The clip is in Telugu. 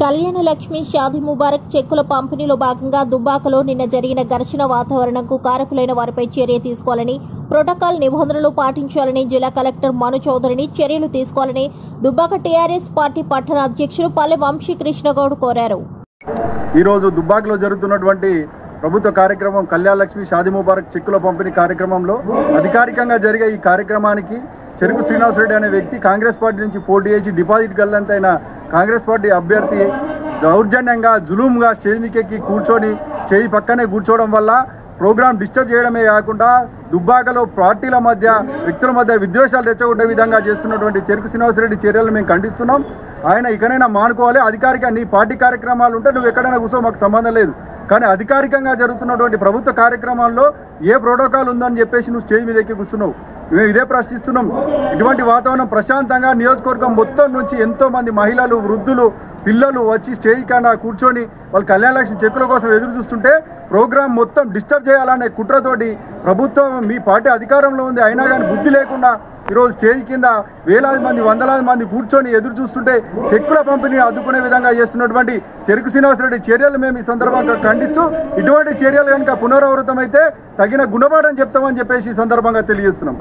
కళ్యాణ లక్ష్మి షాదీ ముబారక్ చెక్కుల పంపిణీలో భాగంగా దుబ్బాకలో నిన్న జరిగిన ఘర్షణ వాతావరణంకు కారకులైన వారిపై చర్య తీసుకోవాలని, ప్రోటోకాల్ నిబంధనలు పాటించాలని జిల్లా కలెక్టర్ మను చౌదరిని చర్యలు తీసుకోవాలని దుబ్బాక టీఆర్ఎస్ పార్టీ పట్టణ అధ్యక్షులు పల్లె వంశీకృష్ణగౌడ్ కోరారు. ఈ రోజు దుబ్బాకలో జరుగుతున్నటువంటి ప్రభుత్వ కార్యక్రమం కళ్యాణ లక్ష్మి షాదీ ముబారక్ చెక్కుల పంపిణీ కార్యక్రమంలో అధికారికంగా జరిగే ఈ కార్యక్రమానికి చెరుకు శ్రీనివాసరెడ్డి అనే వ్యక్తి కాంగ్రెస్ పార్టీ నుంచి పోటీ చేసి డిపాజిట్ గల్లంతైన కాంగ్రెస్ పార్టీ అభ్యర్థి దౌర్జన్యంగా జులుంగా స్టేజ్ మీకెక్కి కూర్చొని స్టేజ్ పక్కనే కూర్చోవడం వల్ల ప్రోగ్రాం డిస్టర్బ్ చేయడమే కాకుండా దుబ్బాకలో పార్టీల మధ్య వ్యక్తుల మధ్య విద్వేషాలు రెచ్చగొట్టే విధంగా చేస్తున్నటువంటి చెరుకు శ్రీనివాసరెడ్డి చర్యలను మేము ఖండిస్తున్నాం. ఆయన ఇకనైనా మానుకోవాలి. అధికారిక నీ పార్టీ కార్యక్రమాలు ఉంటే నువ్వు ఎక్కడైనా కూర్చో, మాకు సంబంధం లేదు. కానీ అధికారికంగా జరుగుతున్నటువంటి ప్రభుత్వ కార్యక్రమాల్లో ఏ ప్రోటోకాల్ ఉందని చెప్పేసి నువ్వు స్టేజ్ మీద ఎక్కి కూర్చున్నావు. మేము ఇదే ప్రశ్నిస్తున్నాం. ఇటువంటి వాతావరణం ప్రశాంతంగా నియోజకవర్గం మొత్తం నుంచి ఎంతోమంది మహిళలు, వృద్ధులు, పిల్లలు వచ్చి స్టేజ్ కన్నా కూర్చొని వాళ్ళు కళ్యాణ లక్ష్మి చెక్కుల కోసం ఎదురు చూస్తుంటే ప్రోగ్రాం మొత్తం డిస్టర్బ్ చేయాలనే కుట్రతోటి ప్రభుత్వం మీ పార్టీ అధికారంలో ఉంది అయినా కానీ బుద్ధి లేకుండా ఈరోజు స్టేజ్ కింద వేలాది మంది, వందలాది మంది కూర్చొని ఎదురు చూస్తుంటే చెక్కుల పంపిణీ అడ్డుకునే విధంగా చేస్తున్నటువంటి చెరుకు శ్రీనివాసరెడ్డి చర్యలు మేము ఈ సందర్భంగా ఖండిస్తూ ఇటువంటి చర్యలు కనుక పునరావృతమైతే తగిన గుణపాఠం చెప్తామని చెప్పేసి ఈ సందర్భంగా తెలియజేస్తున్నాం.